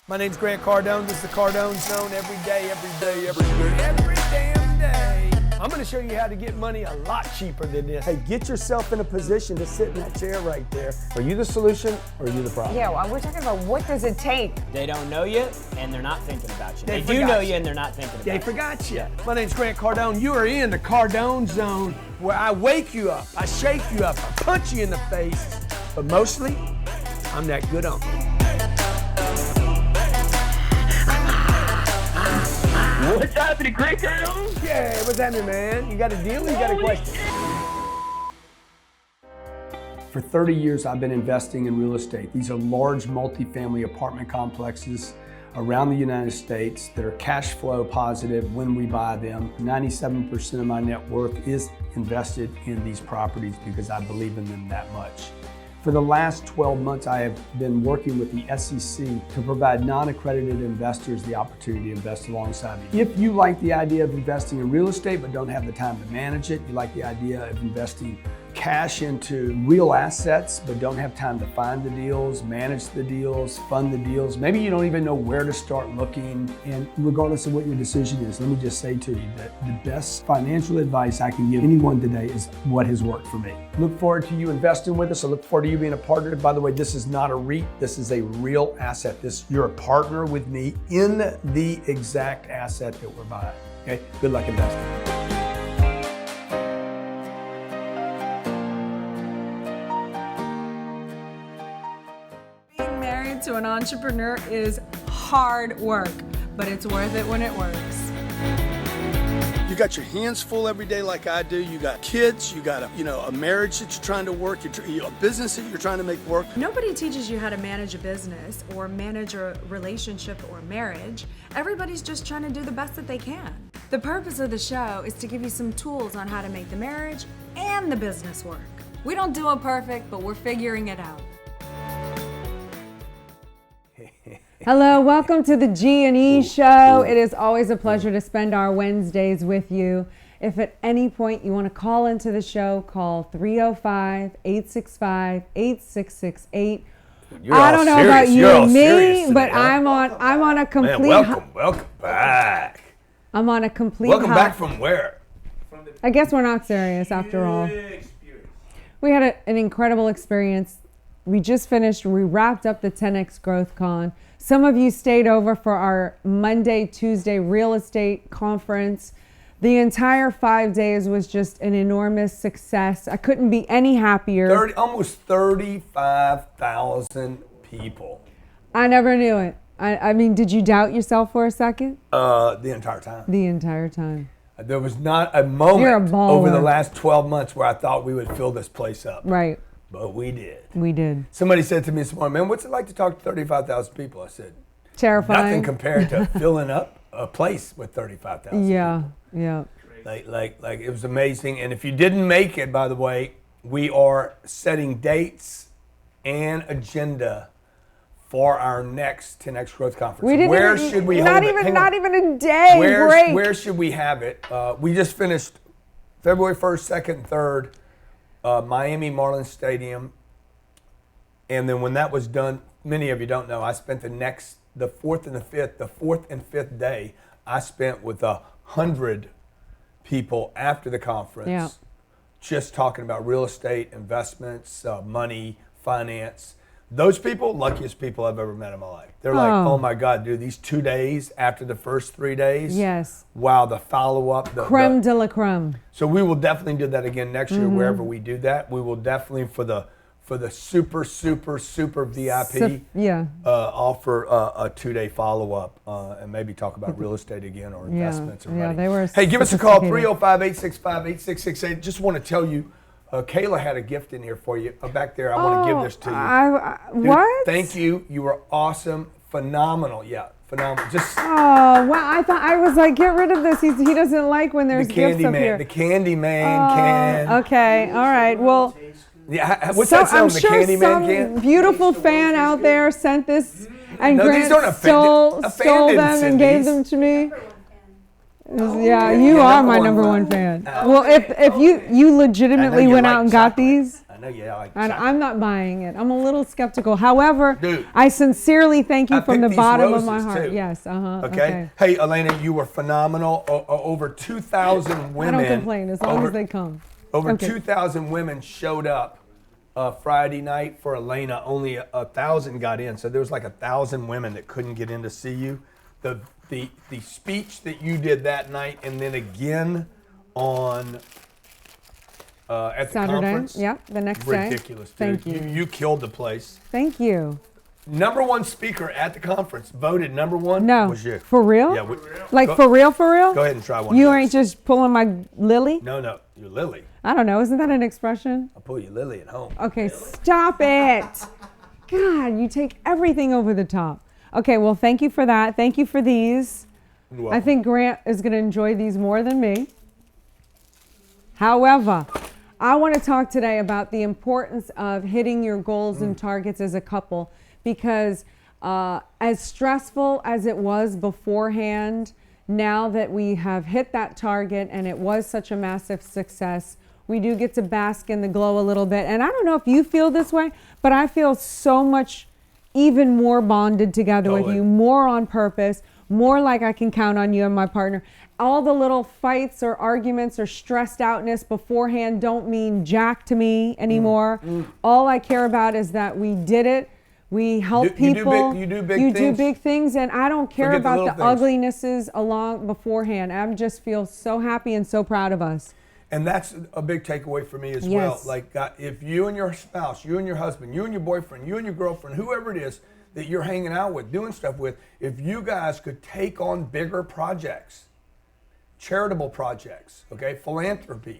My name's Grant Cardone. This is the Cardone Zone every day, every damn day. I'm going to show you how to get money a lot cheaper than this. Hey, get yourself in a position to sit in that chair right there. Are you the solution or are you the problem? Yeah, well, we're talking about what does it take? They don't know you and they're not thinking about you. They do know you and they're not thinking about you. They forgot you. My name's Grant Cardone. You are in the Cardone Zone where I wake you up, I shake you up, I punch you in the face, but mostly, I'm that good uncle. What's happening, Grant Cardone? Yeah, what's happening, man? You got a deal or you got a question? For 30 years, I've been investing in real estate. These are large multifamily apartment complexes around the United States that are cash flow positive when we buy them. 97% of my net worth is invested in these properties because I believe in them that much. For the last 12 months, I have been working with the SEC to provide non-accredited investors the opportunity to invest alongside me. If you like the idea of investing in real estate but don't have the time to manage it, you like the idea of investing cash into real assets but don't have time to find the deals, manage the deals, fund the deals, maybe you don't even know where to start looking, and regardless of what your decision is, let me just say to you that the best financial advice I can give anyone today is what has worked for me. Look forward to you investing with us. I look forward to you being a partner. By the way, this is not a REIT. This is a real asset. You're a partner with me in the exact asset that we're buying. Okay? Good luck investing. Being married to an entrepreneur is hard work, but it's worth it when it works. You got your hands full every day like I do. You got kids, you got a marriage that you're trying to work, a business that you're trying to make work. Nobody teaches you how to manage a business or manage a relationship or marriage. Everybody's just trying to do the best that they can. The purpose of the show is to give you some tools on how to make the marriage and the business work. We don't do it perfect, but we're figuring it out. Hello, welcome to the G&E Show. It is always a pleasure to spend our Wednesdays with you. If at any point you want to call into the show, call 305-865-8668. I don't know about you and me, but I'm on a complete. Man, welcome back. I'm on a complete. Welcome back from where? I guess we're not serious after all. We had an incredible experience. We just finished. We wrapped up the 10X Growth Con. Some of you stayed over for our Monday, Tuesday real estate conference. The entire 5 days was just an enormous success. I couldn't be any happier. Almost 35,000 people. I never knew it. I mean, did you doubt yourself for a second? The entire time. The entire time. There was not a moment You're a baller. over the last 12 months where I thought we would fill this place up. Right. But we did. We did. Somebody said to me this morning, man, what's it like to talk to 35,000 people? I said, Terrifying. nothing compared to filling up a place with 35,000 Yeah, people. yeah. Like it was amazing. And if you didn't make it, by the way, we are setting dates and agenda for our next 10X Growth Conference. Should we hold it? Not even a day break. Where should we have it? We just finished February 1st, 2nd, and 3rd. Miami Marlins Stadium, and then when that was done, many of you don't know, I spent the fourth and fifth day, I spent with 100 people after the conference, just talking about real estate, investments, money, finance. Those people, luckiest people I've ever met in my life. They're like, oh my God, dude, these 2 days after the first 3 days. Yes. Wow, the follow-up. Creme de la creme. So we will definitely do that again next year, wherever we do that. We will definitely, for the super VIP, offer a 2-day follow-up and maybe talk about real estate again or investments or money. They were Hey, give us a call, 305-865-8668. Just want to tell you, Kayla had a gift in here for you. Back there, I want to give this to you. Dude, what? Thank you. You were awesome. Phenomenal. Yeah, phenomenal. Wow, I was like, get rid of this. He doesn't like when there's gifts up here. The Candyman can. Okay, all right. Well, yeah, what's that sound? The Candyman can? Beautiful fan out there sent this, and these Grant stole them and gave them to me. Yeah, you are my number one fan. Well, if you legitimately went out and got these. I know you like I'm not buying it. I'm a little skeptical. However, Dude, I sincerely thank you I from the picked these bottom of my roses, heart. too. Yes, Okay. Hey, Elena, you were phenomenal. Over 2,000 women. I don't complain as long as they come. Over Okay. 2,000 women showed up Friday night for Elena. Only 1,000 got in, so there was like 1,000 women that couldn't get in to see you. The speech that you did that night, and then again on at the Saturday, conference. yeah, the next day. Ridiculous, dude. Thank you. You killed the place. Thank you. Number one speaker at the conference, voted number one. No, was you. for real? Yeah. Like for real, for real? Go ahead and try one. You of those. ain't just pulling my lily? No, you're Lily. I don't know. Isn't that an expression? I'll pull you Lily at home. Okay, stop it. God, you take everything over the top. Okay, well, thank you for that. Thank you for these. You're I welcome. think Grant is going to enjoy these more than me. However, I want to talk today about the importance of hitting your goals and targets as a couple, because as stressful as it was beforehand, now that we have hit that target and it was such a massive success, we do get to bask in the glow a little bit. And I don't know if you feel this way, but I feel so much even more bonded together with Totally. you, more on purpose, more like I can count on you and my partner. All the little fights or arguments or stressed outness beforehand don't mean jack to me anymore. All I care about is that we did it. We help You do people. big- you do big You do things. big things, and I don't care Forget the about little the things. uglinesses along beforehand. I just feel so happy and so proud of us. And that's a big takeaway for me as Yes. well. Like, if you and your spouse, you and your husband, you and your boyfriend, you and your girlfriend, whoever it is that you're hanging out with, doing stuff with, if you guys could take on bigger projects, charitable projects, okay, philanthropy,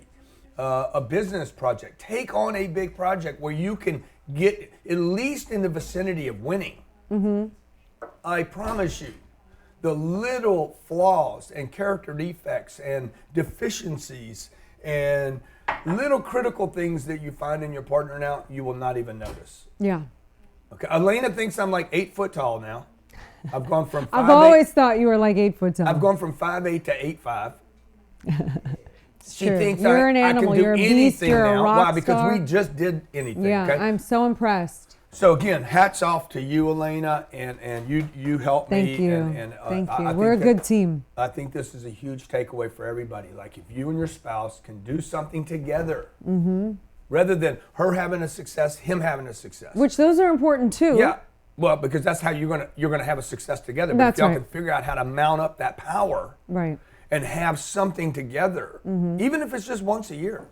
a business project, take on a big project where you can get at least in the vicinity of winning. I promise you, the little flaws and character defects and deficiencies and little critical things that you find in your partner now, you will not even notice. Yeah. Okay, Elena thinks I'm like 8 foot tall now. I've gone from 5'8". I've always thought you were like 8 foot tall. I've gone from 5'8" to 8'5". She true. thinks You're I an animal. can do You're a beast. anything You're a now. rock Why? Because star. we just did anything. Yeah, Okay? I'm so impressed. So again, hats off to you, Elena, and you helped me. Thank you. And, Thank I you. think We're a that- good team. I think this is a huge takeaway for everybody. Like, if you and your spouse can do something together, rather than her having a success, him having a success. Which those are important too. Yeah, well, because that's how you're gonna have a success together. But That's if y'all right. can figure out how to mount up that power Right. and have something together, even if it's just once a year.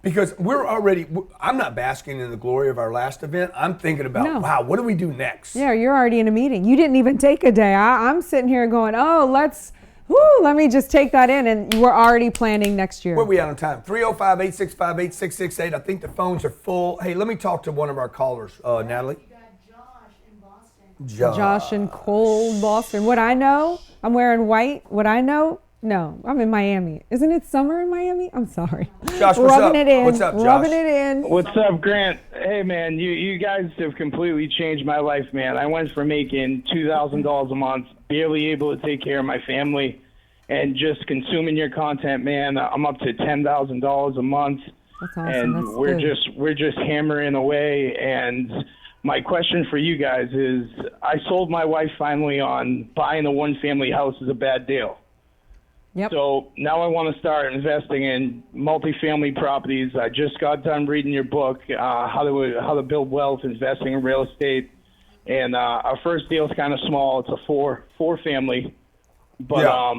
Because I'm not basking in the glory of our last event. I'm thinking about, No. wow, what do we do next? Yeah, you're already in a meeting. You didn't even take a day. I'm sitting here going, oh, let me just take that in. And we're already planning next year. Where are we at on time? 305-865-8668. I think the phones are full. Hey, let me talk to one of our callers, Natalie. Josh in cold Boston. What I know, I'm wearing white. What I know, no, I'm in Miami. Isn't it summer in Miami? I'm sorry. Josh, what's rubbing up? it in. What's up, Josh? Rubbing it in. What's up, Grant? Hey, man, you guys have completely changed my life, man. I went from making $2,000 a month, barely able to take care of my family, and just consuming your content, man. I'm up to $10,000 a month, That's awesome. and That's we're good. just hammering away. And my question for you guys is, I sold my wife finally on buying a one-family house is a bad deal. Yep. So now I want to start investing in multifamily properties. I just got done reading your book, how to build wealth, investing in real estate. And our first deal is kind of small. It's a four family. But Yeah.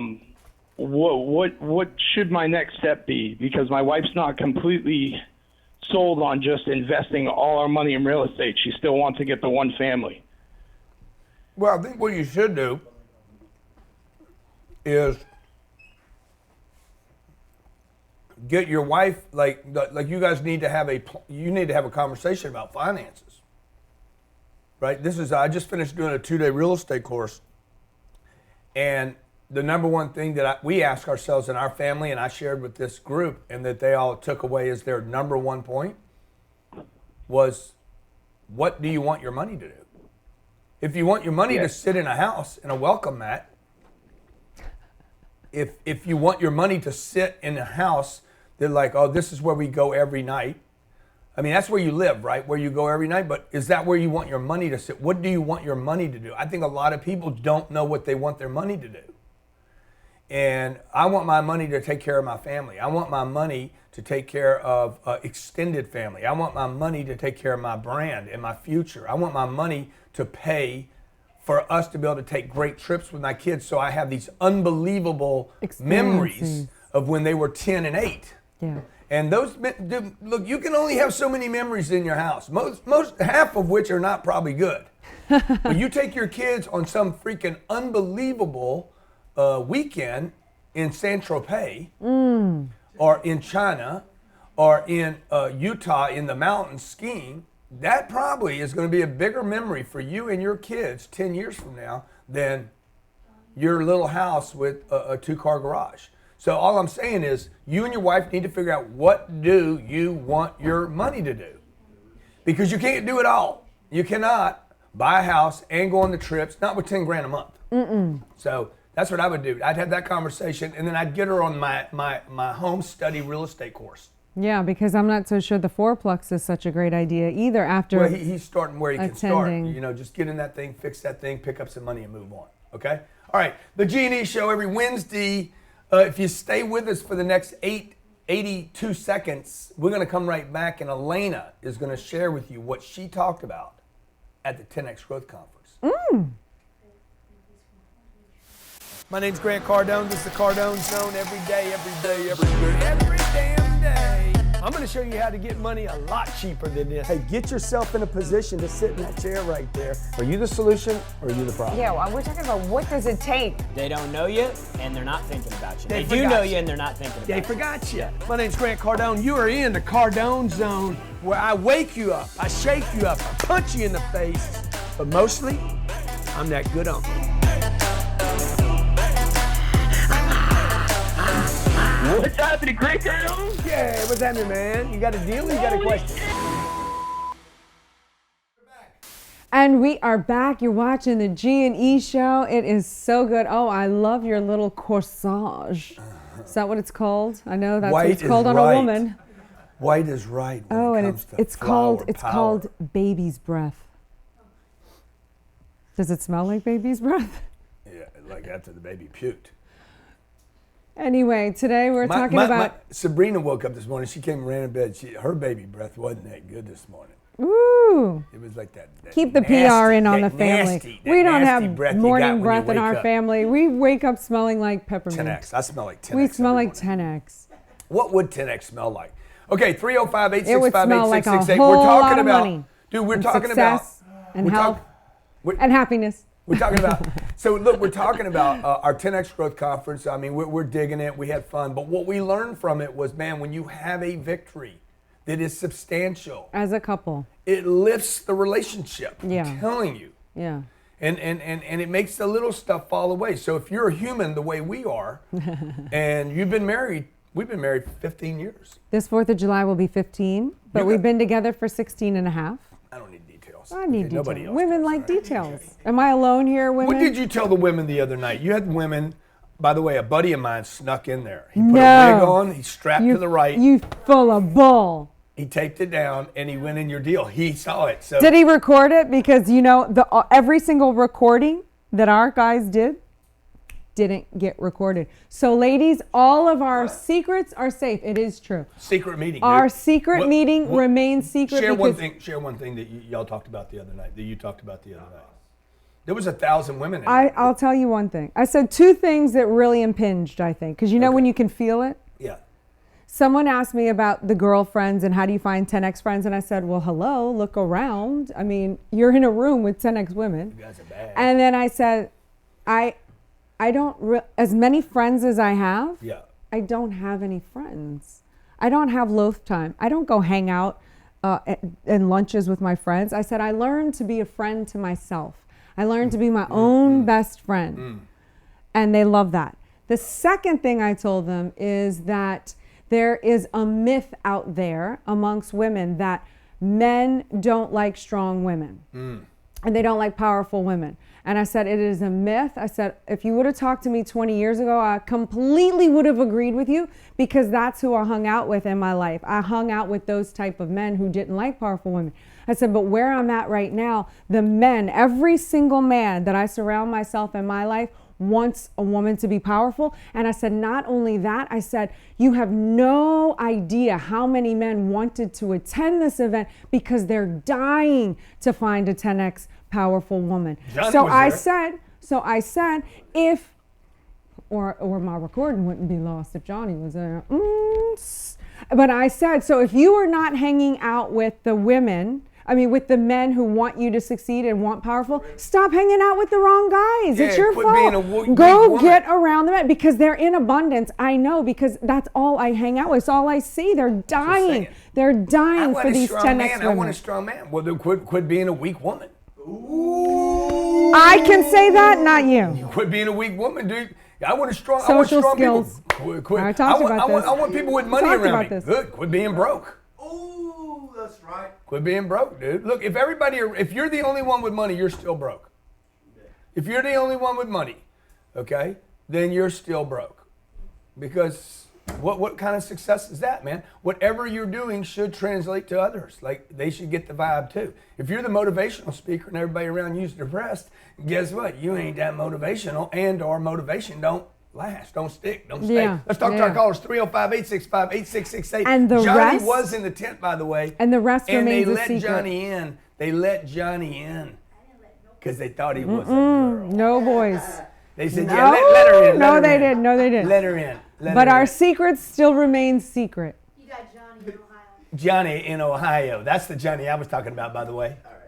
what should my next step be? Because my wife's not completely sold on just investing all our money in real estate. She still wants to get the one family. Well, I think what you should do is get your wife, like you guys need to have a conversation about finances, right? I just finished doing a 2-day real estate course, and the number one thing that we ask ourselves in our family, and I shared with this group, and that they all took away as their number one point, was, what do you want your money to do? If you want your money to sit in a house in a welcome mat, if you want your money to sit in a house, they're like, oh, this is where we go every night, I mean, that's where you live, right? Where you go every night. But is that where you want your money to sit? What do you want your money to do? I think a lot of people don't know what they want their money to do. And I want my money to take care of my family. I want my money to take care of extended family. I want my money to take care of my brand and my future. I want my money to pay for us to be able to take great trips with my kids, so I have these unbelievable memories of when they were 10 and 8. Yeah. And those, look, you can only have so many memories in your house, most half of which are not probably good. But you take your kids on some freaking unbelievable weekend in Saint-Tropez or in China or in Utah in the mountains skiing, that probably is going to be a bigger memory for you and your kids 10 years from now than your little house with a 2-car garage. So all I'm saying is you and your wife need to figure out, what do you want your money to do? Because you can't do it all. You cannot buy a house and go on the trips, not with 10 grand a month. So that's what I would do. I'd have that conversation, and then I'd get her on my home study real estate course. Yeah, because I'm not so sure the fourplex is such a great idea either after Well, he's starting where he can start. attending. You know, just get in that thing, fix that thing, pick up some money and move on, okay? All right, the G&E show every Wednesday. If you stay with us for the next 82 seconds, we're going to come right back, and Elena is going to share with you what she talked about at the 10X Growth Conference. My name's Grant Cardone. This is the Cardone Zone every day, every damn day. I'm going to show you how to get money a lot cheaper than this. Hey, get yourself in a position to sit in that chair right there. Are you the solution or are you the problem? Yeah, well, we're talking about what does it take? They don't know you, and they're not thinking about you. They They do forgot know you. you, and they're not thinking about you. They forgot you. My name's Grant Cardone. You are in the Cardone Zone, where I wake you up, I shake you up, I punch you in the face, but mostly, I'm that good uncle. What's happening, Grant Cardone? Yeah, what's happening, man? You got a deal or you got a question? And we are back. You're watching the G&E show. It is so good. Oh, I love your little corsage. Is that what it's called? I know that's what it's called on a woman. White is right. Oh, and it's called baby's breath. Does it smell like baby's breath? Yeah, like after the baby puked. Anyway, today we're talking about. Sabrina woke up this morning. She came and ran in bed. Her baby breath wasn't that good this morning. Ooh. It was like that. Keep the nasty, PR in on the that family. nasty, that We don't nasty have breath you got morning when breath you in wake our up. family. We wake up smelling like peppermint. 10X. I smell like 10X. We smell every like morning. 10X. What would 10X smell like? Okay, 305-865-8668. It would smell like a We're whole talking lot of about, money. dude, we're And talking about success and we're health we're- and happiness. We're talking about, so look, we're talking about our 10X Growth Conference. I mean, we're digging it. We had fun. But what we learned from it was, man, when you have a victory that is substantial, As a couple. it lifts the relationship. Yeah. I'm telling you. Yeah. And it makes the little stuff fall away. So if you're a human the way we are, and you've been married, we've been married 15 years. This 4th of July will be 15, but we've been together for 16 and a half. I don't need details. I need Okay, nobody details. else Women does. like details. Am I alone here, women? What did you tell the women the other night? You had women, by the way, a buddy of mine snuck in there. He put a wig on, he strapped to the right, You full of bull. he taped it down, and he went in your deal. He saw it. So Did he record it? Because, you know, every single recording that our guys didn't get recorded. So, ladies, all of our secrets are safe. It is true. secret meeting. Our dude. secret meeting remains secret. Share one because thing that y'all talked about the other night. That you talked about the other night. There was 1,000 women in there. I'll tell you one thing. I said 2 things that really impinged, I think. Because you know when you can feel it? Yeah. Someone asked me about the girlfriends and how do you find 10X friends? And I said, well, hello, look around. I mean, you're in a room with 10X women. You guys are bad. And then I said, I don't, as many friends as I have, Yeah. I don't have any friends. I don't have loaf time. I don't go hang out in lunches with my friends. I said, I learned to be a friend to myself. I learned to be my own best friend. And they love that. The second thing I told them is that there is a myth out there amongst women that men don't like strong women. and they don't like powerful women. And I said, it is a myth. I said, if you would have talked to me 20 years ago, I completely would have agreed with you, because that's who I hung out with in my life. I hung out with those type of men who didn't like powerful women. I said, but where I'm at right now, the men, every single man that I surround myself in my life wants a woman to be powerful. And I said, not only that, I said, you have no idea how many men wanted to attend this event because they're dying to find a 10X powerful woman. So I said, if, or my recording wouldn't be lost if Johnny was there. But I said, so if you are not hanging out with the women, with the men who want you to succeed and want powerful, stop hanging out with the wrong guys. It's your fault. Go get around the men, because they're in abundance. I know, because that's all I hang out with. It's all I see. They're dying. They're dying for these 10X women. I want a strong man. Well, then quit being a weak woman. Ooh. I can say that, not you. You quit being a weak woman, dude. I want a strong. Social I want strong skills. People. Quit. I talked about this. I want people with money around me. This. Good. Quit being broke. Ooh, that's right. Quit being broke, dude. Look, if you're the only one with money, you're still broke. If you're the only one with money, okay, then you're still broke. Because what kind of success is that, man? Whatever you're doing should translate to others. Like, they should get the vibe too. If you're the motivational speaker and everybody around you's depressed, guess what? You ain't that motivational, and our motivation don't last, don't stick, don't stay. Yeah, Let's talk to our callers, 305-865-8668. And the Johnny rest was in the tent, by the way. And the rest remains a secret. And they let Johnny in because they thought he was a girl. No, boys. They said, yeah, let her in. No, they didn't. No, they didn't. Let her in. But our secrets still remain secret. You got Johnny in Ohio. Johnny in Ohio. That's the Johnny I was talking about, by the way. All right.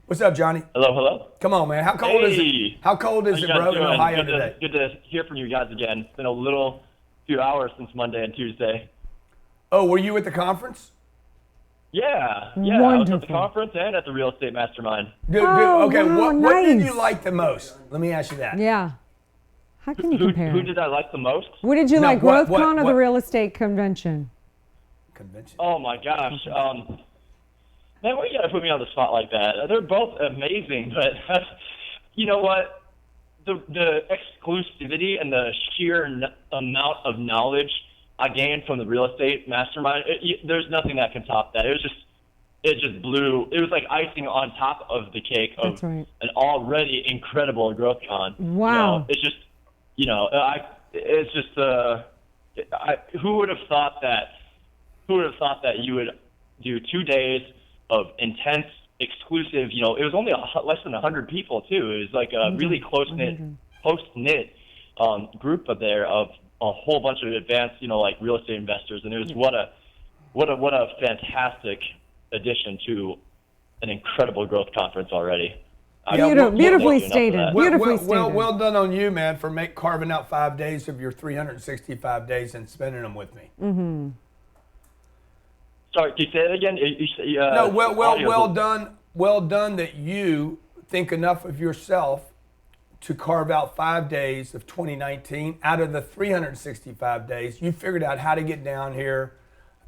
What's up, Johnny? Hello. Come on, man. How cold is it? How cold is it, bro, in Ohio today? Good to hear from you guys again. It's been a few hours since Monday and Tuesday. Oh, were you at the conference? Yeah. Wonderful. I was at the conference and at the real estate mastermind. Good. Oh, Okay, wow, what did nice. you like the most? Let me ask you that. Yeah. How can you compare? Who did I like the most? What did you like, GrowthCon or the real estate convention? Convention. Oh my gosh. Man, why you gotta put me on the spot like that? They're both amazing, but you know what? The exclusivity and the sheer amount of knowledge I gained from the real estate mastermind, there's nothing that can top that. It just blew. It was like icing on top of the cake of an already incredible GrowthCon. Wow. It's just, who would have thought that? Who would have thought that you would do 2 days of intense, exclusive? It was only less than 100 people too. It was like a really close-knit group of a whole bunch of advanced, like real estate investors, and it was what a fantastic addition to an incredible growth conference already. Beautifully stated. Well done on you, man, for carving out 5 days of your 365 days and spending them with me. Mm-hmm. Sorry, can you say that again? No, well done that you think enough of yourself to carve out 5 days of 2019 out of the 365 days. You figured out how to get down here,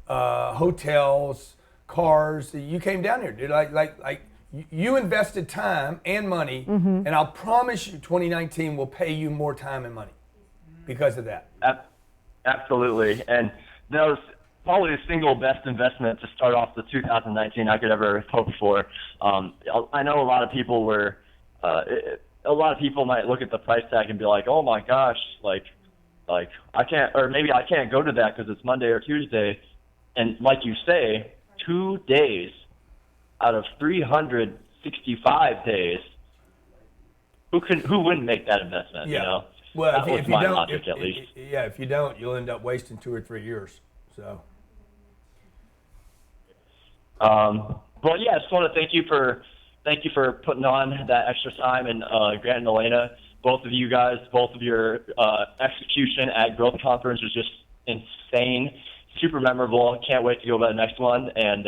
hotels, cars. You came down here, dude. Like you invested time and money, and I'll promise you 2019 will pay you more time and money because of that. Absolutely. And that was probably the single best investment to start off the 2019 I could ever hope for. I know a lot of people a lot of people might look at the price tag and be like, oh my gosh, like I can't, or maybe I can't go to that because it's Monday or Tuesday. And like you say, 2 days out of 365 days, who wouldn't make that investment? Yeah. Well, if you don't, logic, at least. Yeah, if you don't, you'll end up wasting 2 or 3 years. So. Well, yeah, I just want to thank you for putting on that extra time, and Grant and Elena, both of you guys, both of your execution at Growth Conference was just insane, super memorable. Can't wait to go to the next one. And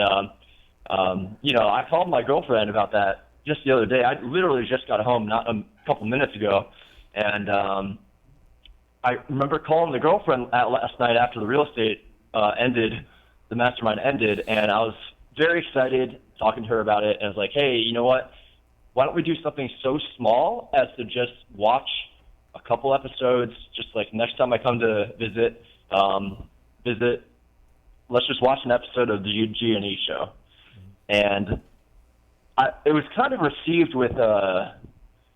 I called my girlfriend about that just the other day. I literally just got home not a couple minutes ago, and I remember calling the girlfriend last night after the real estate the mastermind ended, and I was very excited talking to her about it, and I was like, hey, you know what? why don't we do something so small as to just watch a couple episodes, just like next time I come to visit, let's just watch an episode of the G&E show. And it was kind of received with, I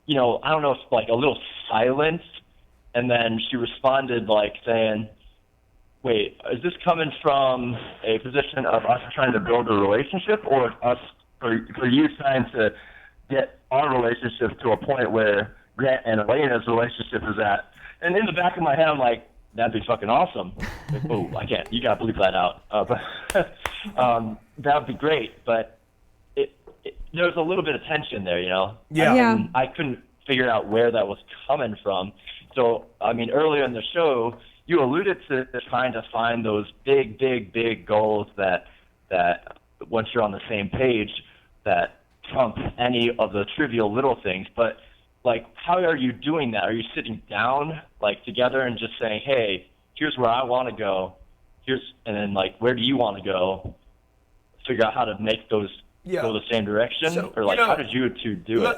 don't know, if like a little silence. And then she responded like saying, wait, is this coming from a position of us trying to build a relationship, or for you trying to get our relationship to a point where Grant and Elena's relationship is at? And in the back of my head, I'm like, that'd be fucking awesome. Like, oh, I can't. You gotta bleep that out. But that would be great. But there was a little bit of tension there, Yeah. I couldn't figure out where that was coming from. So, I mean, earlier in the show, you alluded to trying to find those big goals that once you're on the same page, that trump any of the trivial little things. But, like, how are you doing that? Are you sitting down, like, together and just saying, hey, here's where I want to go, and then, like, where do you want to go? Figure out how to make those go the same direction? So, or, like, how did you two do it?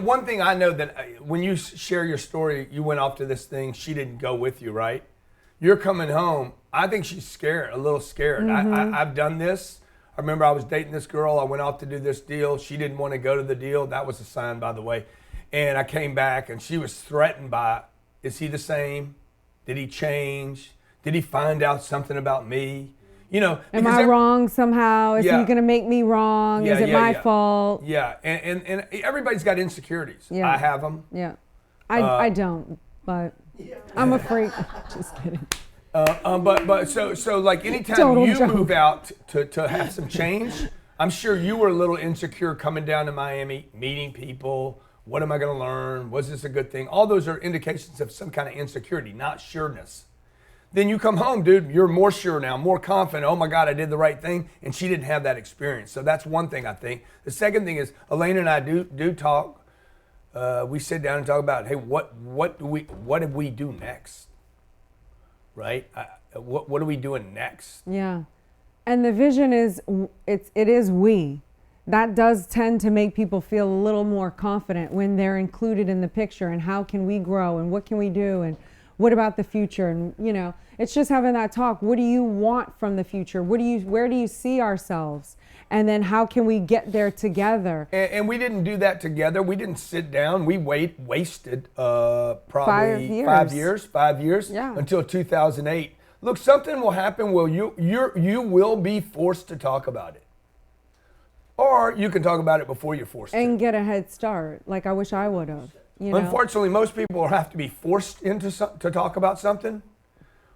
One thing I know that when you share your story, you went off to this thing, she didn't go with you, right? You're coming home. I think she's scared, a little scared. I've done this. I remember I was dating this girl. I went off to do this deal. She didn't want to go to the deal. That was a sign, by the way. And I came back, and she was threatened by, is he the same? Did he change? Did he find out something about me? Am I wrong somehow? Is he going to make me wrong? Is it my fault? Yeah, and everybody's got insecurities. Yeah. I have them. Yeah, I don't, but I'm a freak. Just kidding. But so like anytime you move out to have some change, I'm sure you were a little insecure coming down to Miami, meeting people. What am I going to learn? Was this a good thing? All those are indications of some kind of insecurity, not sureness. Then you come home, dude, you're more sure now, more confident. Oh my God, I did the right thing. And she didn't have that experience. So that's one thing I think. The second thing is Elena and I do talk. We sit down and talk about, hey, what do we do next? Right? What are we doing next? Yeah. And the vision is, it is we. That does tend to make people feel a little more confident when they're included in the picture, and how can we grow and what can we do and what about the future? And it's just having that talk. What do you want from the future? Where do you see ourselves? And then how can we get there together? And we didn't do that together. We didn't sit down. We wasted probably 5 years until 2008. Look, something will happen where you will be forced to talk about it. Or you can talk about it before you're forced to. And get a head start, like I wish I would have. Unfortunately, most people have to be forced to talk about something,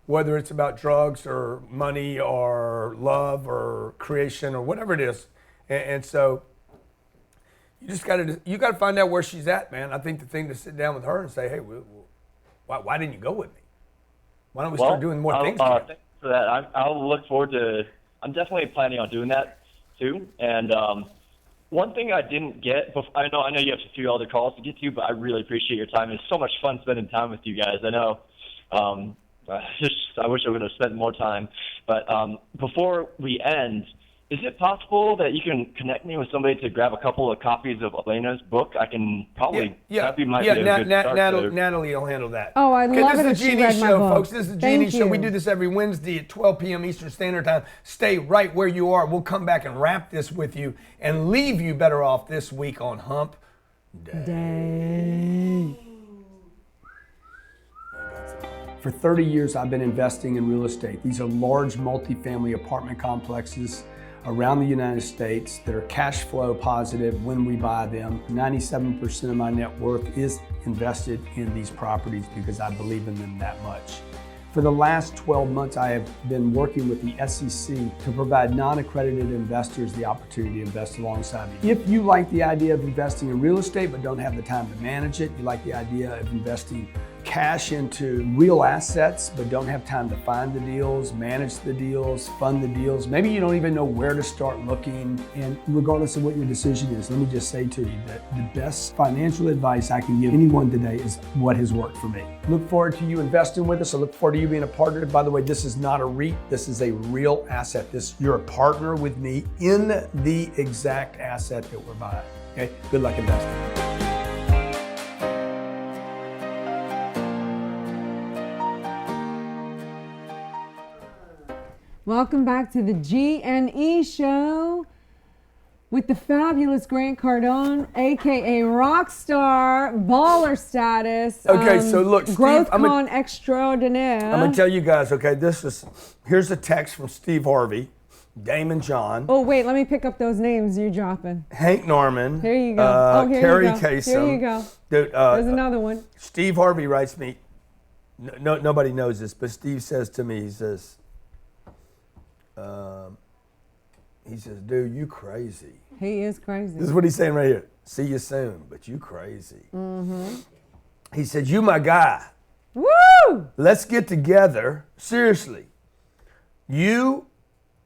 whether it's about drugs or money or love or creation or whatever it is. And so you just got to find out where she's at, man. I think the thing to sit down with her and say, hey, why didn't you go with me? Why don't we start doing more things together? Thanks for that. I'll look forward to. I'm definitely planning on doing that too. And one thing I didn't get, I know you have a few other calls to get to, but I really appreciate your time. It's so much fun spending time with you guys. I know. I wish I would have spent more time. But before we end, is it possible that you can connect me with somebody to grab a couple of copies of Elena's book? I can probably. That'd be a good start. Natalie will handle that. Oh, I love it if she read my book. Folks. This is the G&E show. We do this every Wednesday at 12 p.m. Eastern Standard Time. Stay right where you are. We'll come back and wrap this with you and leave you better off this week on Hump Day. For 30 years, I've been investing in real estate. These are large multifamily apartment complexes around the United States that are cash flow positive when we buy them. 97% of my net worth is invested in these properties because I believe in them that much. For the last 12 months, I have been working with the SEC to provide non-accredited investors the opportunity to invest alongside me. If you like the idea of investing in real estate but don't have the time to manage it, you like the idea of investing cash into real assets but don't have time to find the deals, manage the deals, fund the deals. Maybe you don't even know where to start looking. And regardless of what your decision is, let me just say to you that the best financial advice I can give anyone today is what has worked for me. Look forward to you investing with us. I look forward to you being a partner. By the way, this is not a REIT. This is a real asset. You're a partner with me in the exact asset that we're buying. Okay? Good luck investing. Welcome back to the G&E show with the fabulous Grant Cardone, aka Rockstar, baller status. Okay, so look, Steve, Growth Con extraordinaire. I'm gonna tell you guys. Okay, here's a text from Steve Harvey, Damon John. Oh wait, let me pick up those names you're dropping. Hank Norman. Here you go. Here Carrie you go. Kasem. Here you go. Dude, There's another one. Steve Harvey writes me. Nobody knows this, but Steve says to me, he says, dude, you crazy. He is crazy. This is what he's saying right here. See you soon, but you crazy. He said, you my guy. Woo! Let's get together. Seriously. You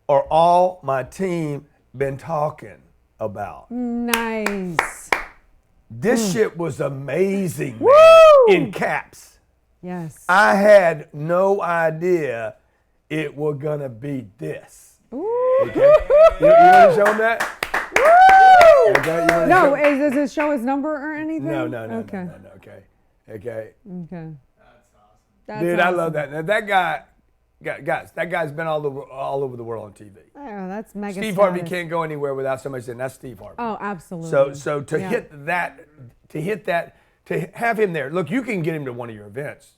are all my team been talking about. Nice. This shit was amazing, man. Woo! In caps. Yes. I had no idea it was gonna be this. Ooh. Okay? You want to show him that? Woo! Okay, you wanna No, show- does it show his number or anything? No. Okay. No. Okay. Okay. That's Dude, I awesome. love that. Now, that guy's been all over the world on TV. Oh, that's mega Steve status. Harvey can't go anywhere without somebody saying that's Steve Harvey. Oh, absolutely. So to Yeah. hit that, to have him there. Look, you can get him to one of your events,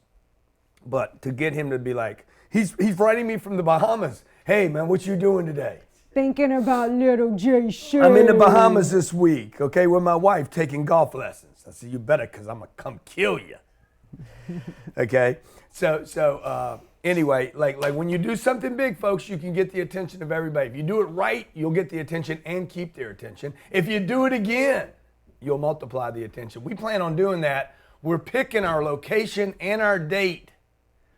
but to get him to be like, he's writing me from the Bahamas. Hey man, what you doing today? Thinking about little J. Show. I'm in the Bahamas this week, okay, with my wife taking golf lessons. I said, you better, because I'm going to come kill you. Okay? So anyway, like when you do something big, folks, you can get the attention of everybody. If you do it right, you'll get the attention and keep their attention. If you do it again, you'll multiply the attention. We plan on doing that. We're picking our location and our date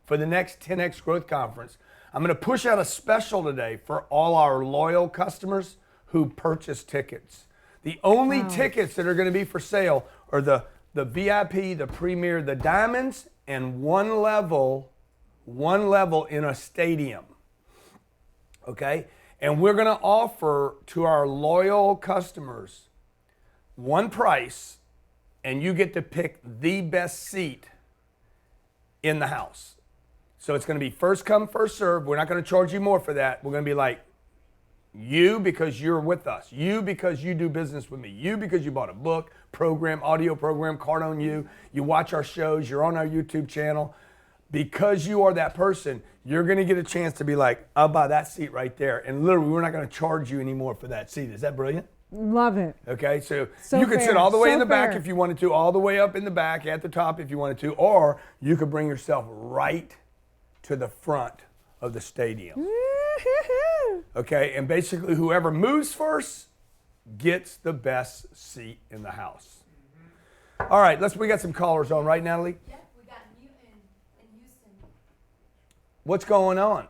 for the next 10X Growth Conference. I'm going to push out a special today for all our loyal customers who purchase tickets. The only tickets that are going to be for sale are the VIP, the Premier, the Diamonds, and one level in a stadium. Okay? And we're going to offer to our loyal customers one price, and you get to pick the best seat in the house. So it's going to be first come, first serve. We're not going to charge you more for that. We're going to be like, you because you're with us. You because you do business with me. You because you bought a book, program, audio program, Cardone you. You watch our shows. You're on our YouTube channel. Because you are that person, you're going to get a chance to be like, I'll buy that seat right there. And literally, we're not going to charge you anymore for that seat. Is that brilliant? Love it. Okay, so So you could sit fair, all the way so in the back fair. if you wanted to, all the way up in the back, at the top if you wanted to, or you could bring yourself right to the front of the stadium. Okay, and basically whoever moves first gets the best seat in the house. All right, we got some callers on, right, Natalie? Yeah, we got Newton in Houston. What's going on?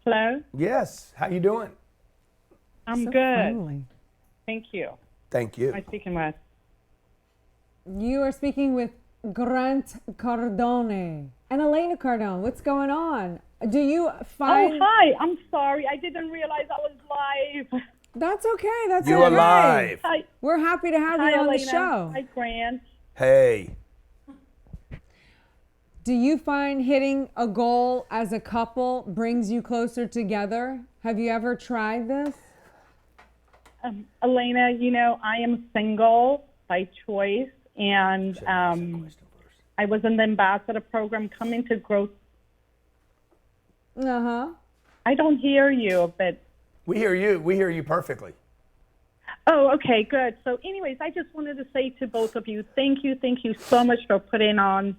Hello? Yes, how you doing? I'm So good. friendly. Thank you. Thank you. Who am I speaking with? You are speaking with Grant Cardone and Elena Cardone. What's going on? Do you find... Oh, hi. I'm sorry. I didn't realize I was live. That's okay. That's You okay. are live. Hi. We're happy to have Hi, you on Elena. the show. Hi, Grant. Hey. Do you find hitting a goal as a couple brings you closer together? Have you ever tried this? Elena, I am single by choice, and I was in the ambassador program coming to growth. Uh-huh. I don't hear you, but... We hear you. We hear you perfectly. Oh, okay, good. So anyways, I just wanted to say to both of you, thank you so much for putting on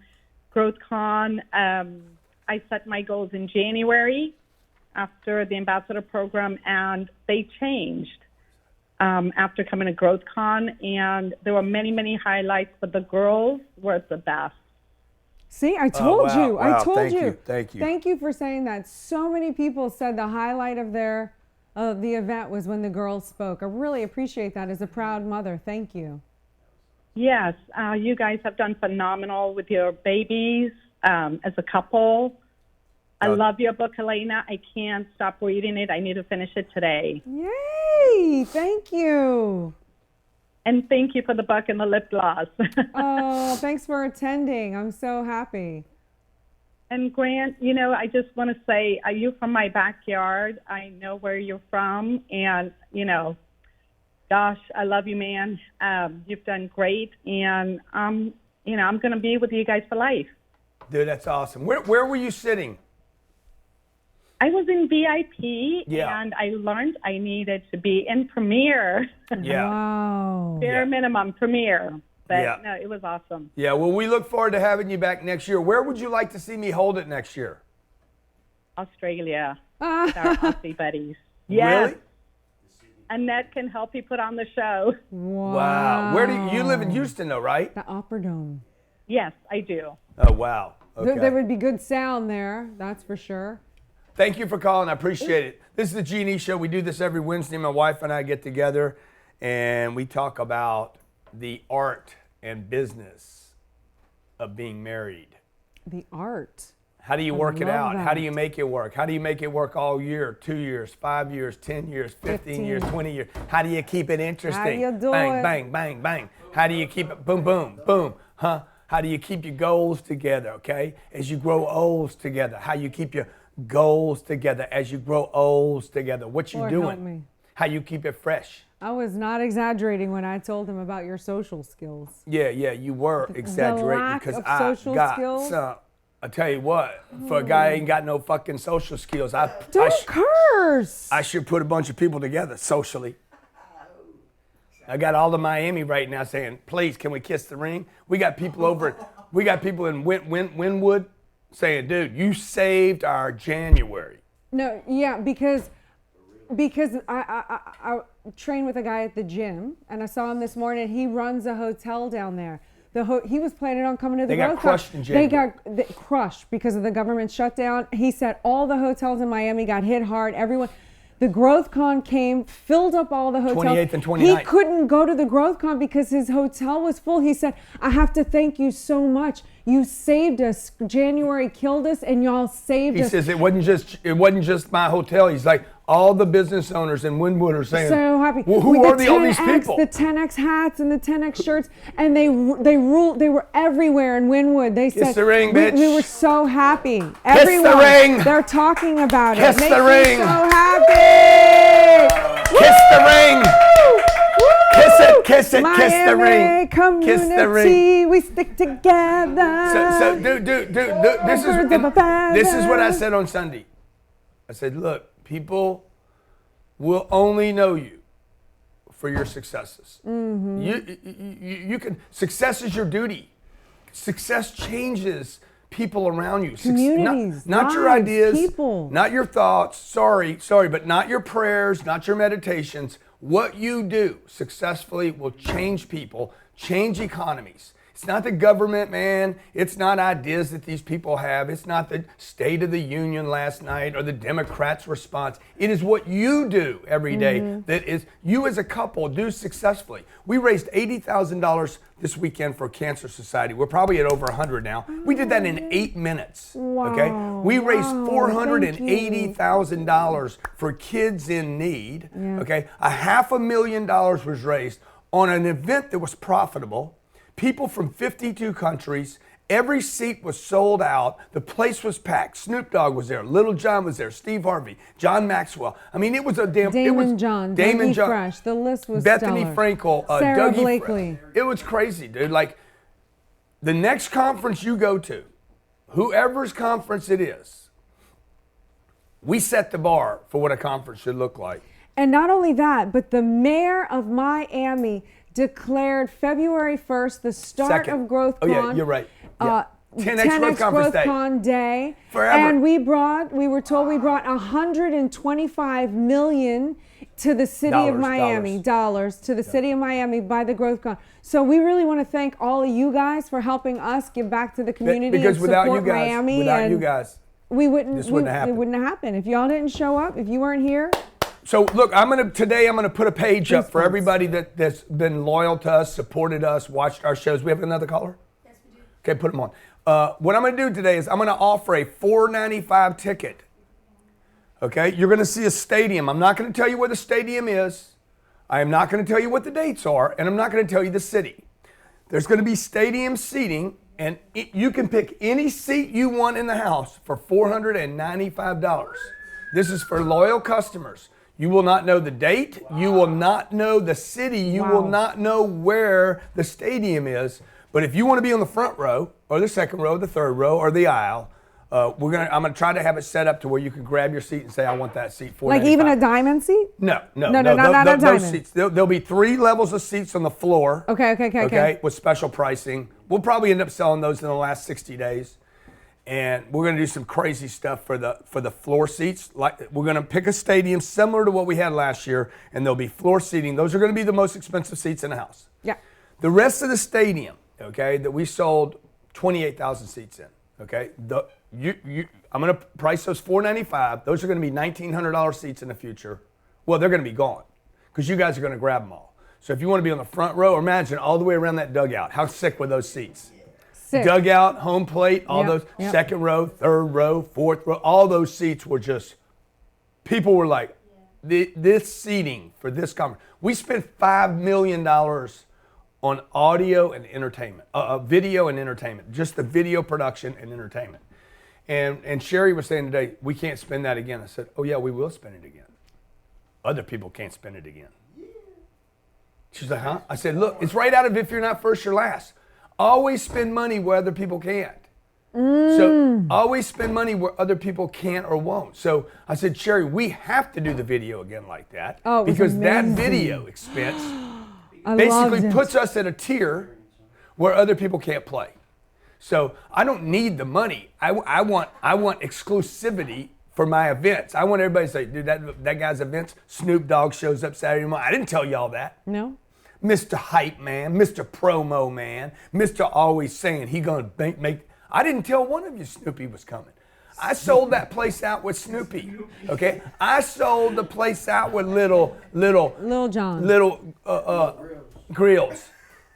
GrowthCon. I set my goals in January after the ambassador program, and they changed after coming to GrowthCon, and there were many, many highlights, but the girls were the best. See, I told wow, you. wow, I told thank you. you, thank you. Thank you for saying that. So many people said the highlight of the event was when the girls spoke. I really appreciate that as a proud mother. Thank you. Yes, you guys have done phenomenal with your babies as a couple. I love your book, Elena. I can't stop reading it. I need to finish it today. Yay! Thank you. And thank you for the buck and the lip gloss. Oh, thanks for attending. I'm so happy. And Grant, I just want to say, you're from my backyard. I know where you're from. And, gosh, I love you, man. You've done great. And, I'm going to be with you guys for life. Dude, that's awesome. Where were you sitting? I was in VIP, Yeah. and I learned I needed to be in Premier. Yeah. Wow. Bare minimum Premier. But Yeah. no, it was awesome. Yeah, well, we look forward to having you back next year. Where would you like to see me hold it next year? Australia. With our Aussie buddies. Yes. Really? Annette can help you put on the show. Wow. Where do you live in Houston, though, right? The Opera Dome. Yes, I do. Oh, wow. Okay. There would be good sound there, that's for sure. Thank you for calling. I appreciate it. This is the G&E Show. We do this every Wednesday. My wife and I get together, and we talk about the art and business of being married. The art. How do you work it out? that. How do you make it work? How do you make it work all year, 2 years, 5 years, 10 years, 15 years, 20 years? How do you keep it interesting? How do you do bang, it? bang, bang, bang. How do you keep it boom, boom, boom? Huh? How do you keep your goals together, okay? As you grow olds together. How you keep your goals together as you grow olds together. What you Lord help doing? me. How you keep it fresh. I was not exaggerating when I told him about your social skills. Yeah, you were exaggerating lack because of I social got skills? some. I tell you what, for a guy who ain't got no fucking social skills, Don't curse. I should put a bunch of people together socially. I got all of Miami right now saying, please, can we kiss the ring? We got people in Wynwood saying, dude, you saved our January. No, yeah, because I train with a guy at the gym, and I saw him this morning. He runs a hotel down there. He was planning on coming to the They got Growth crushed Con. in January. They got crushed because of the government shutdown. He said all the hotels in Miami got hit hard. Everyone. The Growth Con came, filled up all the hotels. 28th and 29th. He couldn't go to the Growth Con because his hotel was full. He said, I have to thank you so much. You saved us. January killed us, and y'all saved us. He says it wasn't just my hotel. He's like, all the business owners in Wynwood are saying, so happy. well, who are all these people? The 10X hats and the 10X shirts, and they ruled. They were everywhere in Wynwood. They said, Kiss the ring, bitch. We were so happy. Kiss Everyone, the ring. They're talking about Kiss it. the Makes ring. me so happy. Kiss the ring. Kiss it, kiss it, Miami kiss the ring. Community, Kiss the ring. we stick together. So dude, this is what I said on Sunday. I said, look, people will only know you for your successes. Mm-hmm. You can. Success is your duty. Success changes people around you. Communities, not your lives, ideas, people. not your thoughts. Sorry, but not your prayers, not your meditations. What you do successfully will change people, change economies. It's not the government, man. It's not ideas that these people have. It's not the State of the Union last night or the Democrats' response. It is what you do every day that is you as a couple do successfully. We raised $80,000 this weekend for Cancer Society. We're probably at over 100 now. We did that in 8 minutes. Wow. Okay, we raised $480,000 for kids in need. Yeah. Okay, $500,000 was raised on an event that was profitable. People from 52 countries. Every seat was sold out. The place was packed. Snoop Dogg was there. Little John was there. Steve Harvey. John Maxwell. I mean, it was a damn. Damon John. Damon John. Fresh. The list was Bethany stellar. Frankel. Sarah Dougie Blakely. It was crazy, dude. Like, the next conference you go to, whoever's conference it is, we set the bar for what a conference should look like. And not only that, but the mayor of Miami declared February 1st the start of Growth Con. Oh yeah, you're right. Yeah. 10X Growth Con Day. Forever. And we were told we brought $125 million to the city of Miami, dollars to the city of Miami by the Growth Con. So we really want to thank all of you guys for helping us give back to the community Because and without support you guys, Miami. without you guys, we wouldn't. this wouldn't happen. It wouldn't have happened if y'all didn't show up. If you weren't here. So look, today I'm gonna put a page up for everybody that's been loyal to us, supported us, watched our shows. We have another caller? Yes, we do. Okay, put them on. What I'm gonna do today is I'm gonna offer a $4.95 ticket. Okay, you're gonna see a stadium. I'm not gonna tell you where the stadium is. I am not going to tell you what the dates are, and I'm not going to tell you the city. There's going to be stadium seating, and you can pick any seat you want in the house for $495. This is for loyal customers. You will not know the date. You will not know the city. You will not know where the stadium is. But if you want to be on the front row or the second row, the third row, or the aisle, I'm gonna try to have it set up to where you can grab your seat and say, I want that seat. Like even a diamond seat? No, not a diamond. Those seats. There'll be 3 levels of seats on the floor. Okay. With special pricing. We'll probably end up selling those in the last 60 days. And we're going to do some crazy stuff for the floor seats. Like we're going to pick a stadium similar to what we had last year, and there'll be floor seating. Those are going to be the most expensive seats in the house. Yeah. The rest of the stadium, okay, that we sold 28,000 seats in. Okay, I'm going to price those $495. Those are going to be $1,900 seats in the future. Well, they're going to be gone because you guys are going to grab them all. So if you want to be on the front row, imagine all the way around that dugout. How sick were those seats? Sick. Dugout, home plate, all those, second row, third row, fourth row, all those seats were just, people were like, this seating for this conference. We spent $5 million on audio and entertainment, video and entertainment, just the video production and entertainment. And Sherry was saying today, we can't spend that again. I said, oh yeah, we will spend it again. Other people can't spend it again. She's like, huh? I said, look, it's right out of If You're Not First, You're Last. Always spend money where other people can't. So always spend money where other people can't or won't. So I said, Sherry, we have to do the video again like that. Oh, because that video expense basically puts us at a tier where other people can't play. So I don't need the money. I want exclusivity for my events. I want everybody to say, dude, that guy's events, Snoop Dogg shows up Saturday morning. I didn't tell y'all that. No. Mr. Hype Man, Mr. Promo Man, Mr. Always Saying he gonna make. I didn't tell one of you Snoopy was coming. I sold that place out with Snoopy. Okay, I sold the place out with Little John, Grills.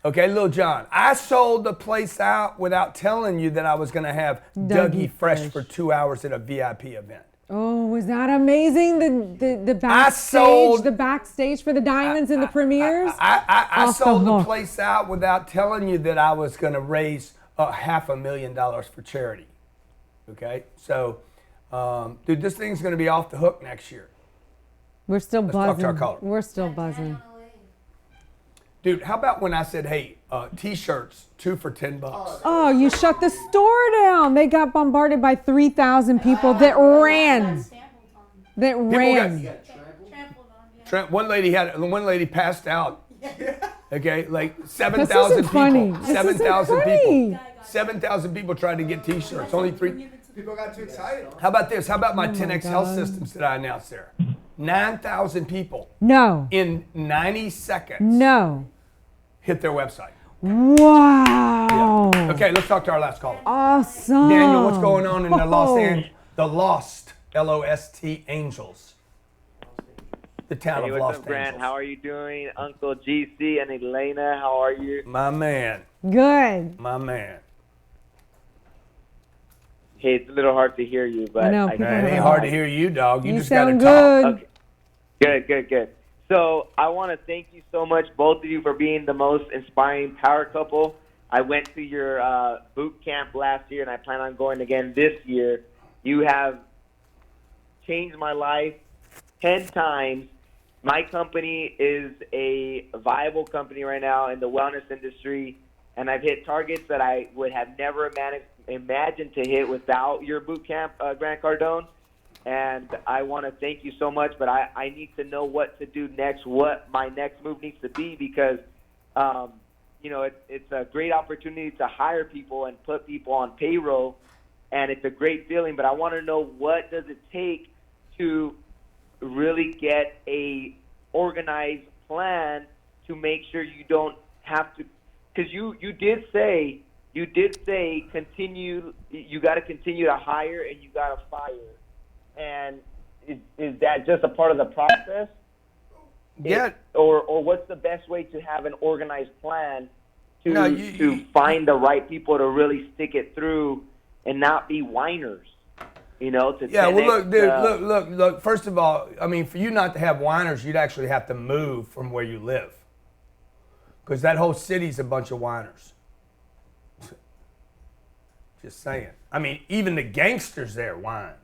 Okay, Lil John. I sold the place out without telling you that I was gonna have Dougie Fresh for 2 hours at a VIP event. Oh, was that amazing? The backstage, the backstage for the Diamonds and the premieres? I sold the place out without telling you that I was going to raise $500,000 for charity. Okay? So, dude, this thing's going to be off the hook next year. We're still buzzing. Talk to our caller. We're still buzzing. Dude, how about when I said, hey, T-shirts, 2 for $10? Oh, you shut the store down. They got bombarded by 3,000 people that ran. One lady passed out. Okay, like 7,000 people. 7,000 people. 7,000 people tried to get T-shirts. Only 3. People got too excited. How about this? How about my 10X Health Systems that I announced there? 9,000 people. No. In 90 seconds. No. Hit their website. Wow. Yeah. Okay, let's talk to our last caller. Awesome. Daniel, what's going on in the Lost, L-O-S-T, Angels? The town of Los Angeles. Grant? How are you doing? Uncle GC and Elena, how are you? My man. Good. My man. Hey, it's a little hard to hear you, but it ain't hard to hear you, dog. You just sound gotta talk. Okay. Good. So I want to thank you so much, both of you, for being the most inspiring power couple. I went to your boot camp last year, and I plan on going again this year. You have changed my life 10 times. My company is a viable company right now in the wellness industry, and I've hit targets that I would have never imagined to hit without your boot camp, Grant Cardone. And I want to thank you so much, but I need to know what to do next, what my next move needs to be, because it's a great opportunity to hire people and put people on payroll, and it's a great feeling. But I want to know, what does it take to really get a organized plan to make sure you don't have to, because you did say continue. You got to continue to hire and you got to fire. And is that just a part of the process? Yeah. Or what's the best way to have an organized plan to find the right people to really stick it through and not be whiners? you know, to Yeah, well, 10x, look, dude, look. First of all, I mean, for you not to have whiners, you'd actually have to move from where you live. Because that whole city's a bunch of whiners. Just saying. I mean, even the gangsters there whine.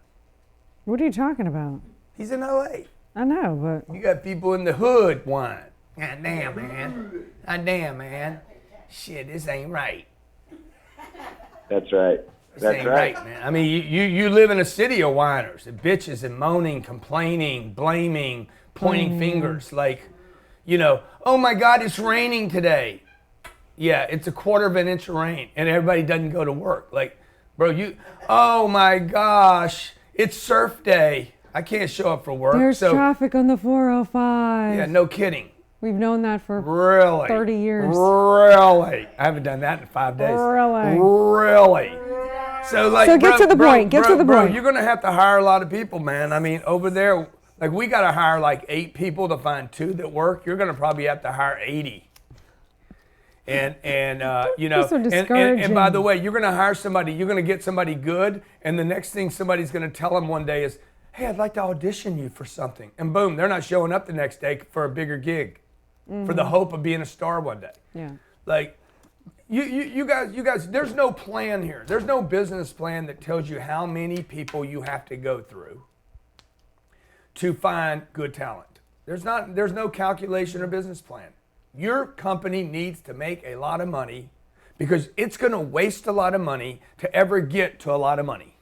What are you talking about? He's in L.A. I know, but You got people in the hood whine. God damn, man. God damn, man. Shit, this ain't right. That's right. This That's ain't right. right, man. I mean, you live in a city of whiners and bitches and moaning, complaining, blaming, pointing fingers. Like, you know, oh my God, it's raining today. Yeah, it's a quarter of an inch of rain and everybody doesn't go to work. Like, bro, oh my gosh, it's surf day. I can't show up for work. there's traffic on the 405. Yeah, no kidding. We've known that for Really? 30 years. Really? I haven't done that in 5 days. Really? Really? So like, So get to the point. Get to the bro, point. you're gonna have to hire a lot of people, man. I mean, over there, like we gotta hire like 8 people to find 2 that work. You're gonna probably have to hire 80. And you know, so and by discouraging. the way, you're gonna hire somebody. You're gonna get somebody good, and the next thing somebody's gonna tell them one day is, "Hey, I'd like to audition you for something," and boom, they're not showing up the next day for a bigger gig, for the hope of being a star one day. Yeah. Like, you guys, there's no plan here. There's no business plan that tells you how many people you have to go through to find good talent. There's no calculation or business plan. Your company needs to make a lot of money because it's going to waste a lot of money to ever get to a lot of money.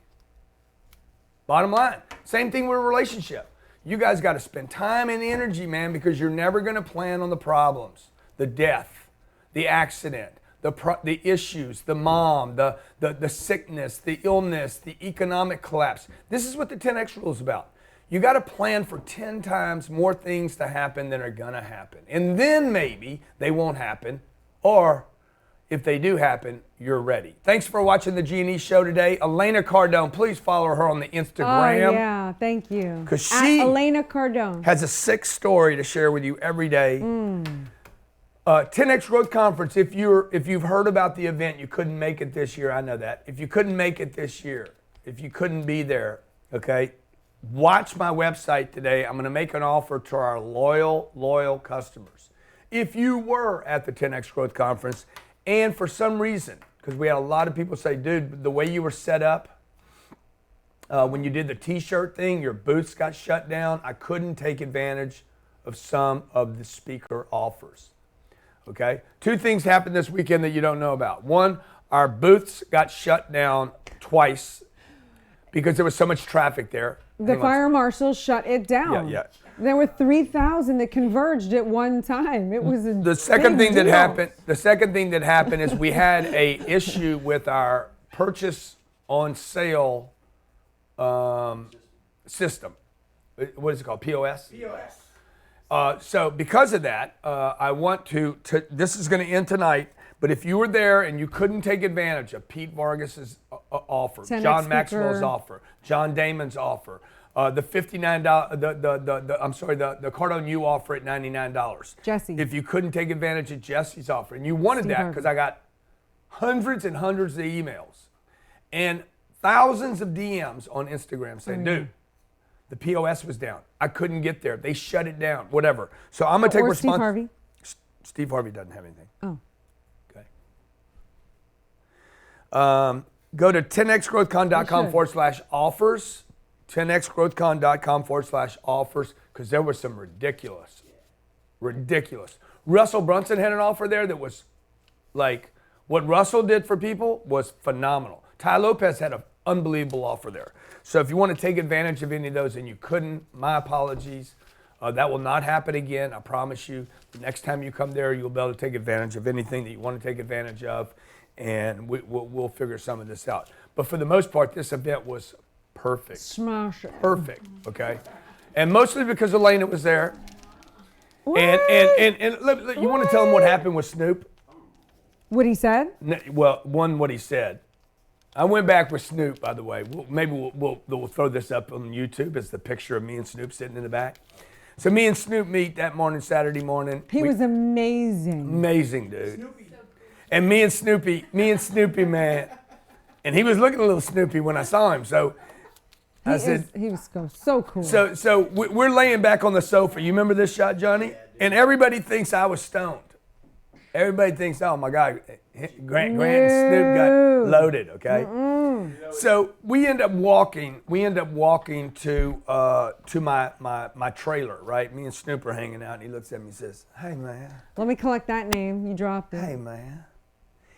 Bottom line. Same thing with a relationship. You guys got to spend time and energy, man, because you're never going to plan on the problems, the death, the accident, the issues, the mom, the sickness, the illness, the economic collapse. This is what the 10X rule is about. You got to plan for 10 times more things to happen than are going to happen. And then maybe they won't happen, or if they do happen, you're ready. Thanks for watching the G&E show today. Elena Cardone, please follow her on the Instagram. Oh, yeah. Thank you. Because she Elena Cardone has a sick story to share with you every day. 10X Growth Conference, if you've heard about the event, you couldn't make it this year, I know that. If you couldn't make it this year, if you couldn't be there, okay, watch my website today. I'm going to make an offer to our loyal customers. If you were at the 10X Growth Conference and for some reason, because we had a lot of people say, dude, the way you were set up, when you did the t-shirt thing, your booths got shut down. I couldn't take advantage of some of the speaker offers. Okay? 2 things happened this weekend that you don't know about. One, our booths got shut down twice because there was so much traffic there. The fire marshal shut it down. Yeah. There were 3,000 that converged at one time. It was The second big thing deal. that happened is we had a issue with our purchase on sale system. What is it called? POS? POS. So because of that, I want to this is going to end tonight, but if you were there and you couldn't take advantage of Pete Vargas's offer, 10X John speaker. Maxwell's offer, John Damon's offer, the $59, the Cardone U offer at $99. Jesse. If you couldn't take advantage of Jesse's offer, and you wanted Steve that Harvey. because I got hundreds and hundreds of emails and thousands of DMs on Instagram saying, dude, the POS was down. I couldn't get there. They shut it down, whatever. So I'm going to take Or Steve responsibility. Harvey. Steve Harvey doesn't have anything. Oh. Okay. Go to 10xgrowthcon.com/offers. 10xgrowthcon.com/offers, because there was some ridiculous. Russell Brunson had an offer there that was like, what Russell did for people was phenomenal. Ty Lopez had an unbelievable offer there. So if you want to take advantage of any of those and you couldn't, my apologies. That will not happen again, I promise you. The next time you come there, you'll be able to take advantage of anything that you want to take advantage of, and we'll figure some of this out. But for the most part, this event was perfect. Smash it. Perfect, okay? And mostly because Elena was there. What? And look, you want to tell them what happened with Snoop? What he said? Well, what he said. I went back with Snoop, by the way. Maybe we'll throw this up on YouTube as the picture of me and Snoop sitting in the back. So me and Snoop meet that morning, Saturday morning. He was amazing. Amazing, dude. And me and Snoopy, man. And he was looking a little Snoopy when I saw him. So I said, he was so cool. So we're laying back on the sofa. You remember this shot, Johnny? And everybody thinks I was stoned. Everybody thinks, oh my God, Grant and Snoop got loaded. Okay. So we end up walking to my trailer, right? Me and Snoop are hanging out, and he looks at me and says, "Hey man." Let me collect that name. You dropped it. Hey man.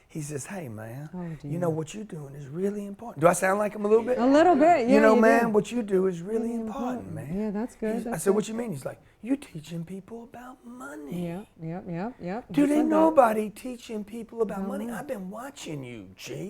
He says, "Hey man, dear. you know what you're doing is really important." Do I sound like him a little bit? A little bit, yeah. You know, man, do. what you do is really important, man. Yeah, that's good. I said, "What you mean?" He's like, "You teaching people about money." Yep. Dude, ain't nobody teaching people about money. I've been watching you,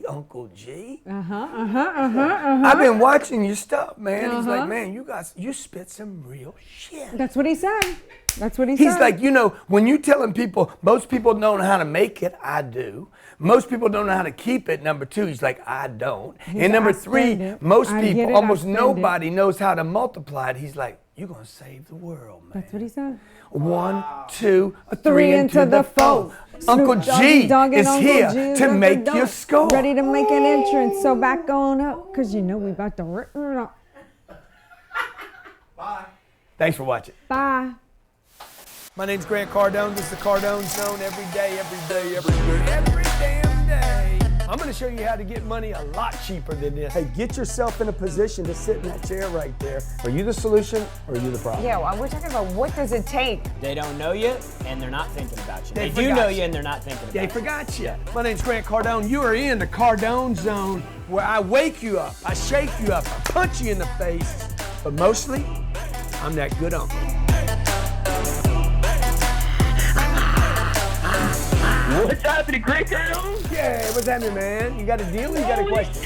Uncle G. I've been watching your stuff, man. He's like, "Man, you spit some real shit." That's what he said. That's what he said. He's like, you know, when you telling people, most people don't know how to make it, I do. Most people don't know how to keep it, number two. He's like, I don't. And number three, most people, almost nobody knows how to multiply it. He's like, you're going to save the world, man. That's what he said. 1, 2, 3 into the 4. Uncle G is here to make your score. Ready to make an entrance, so back on up, because you know we about to rip it up. Bye. Thanks for watching. Bye. My name's Grant Cardone. This is the Cardone Zone every day, every damn day. I'm going to show you how to get money a lot cheaper than this. Hey, get yourself in a position to sit in that chair right there. Are you the solution or are you the problem? Yeah, well, we're talking about what does it take? They don't know you, and they're not thinking about you. They They do forgot know you. you, and they're not thinking about you. They forgot you. My name's Grant Cardone. You are in the Cardone Zone, where I wake you up, I shake you up, I punch you in the face, but mostly, I'm that good uncle. What's happening, Grant Cardone? Yeah, what's happening, man? You got a deal or you got a question?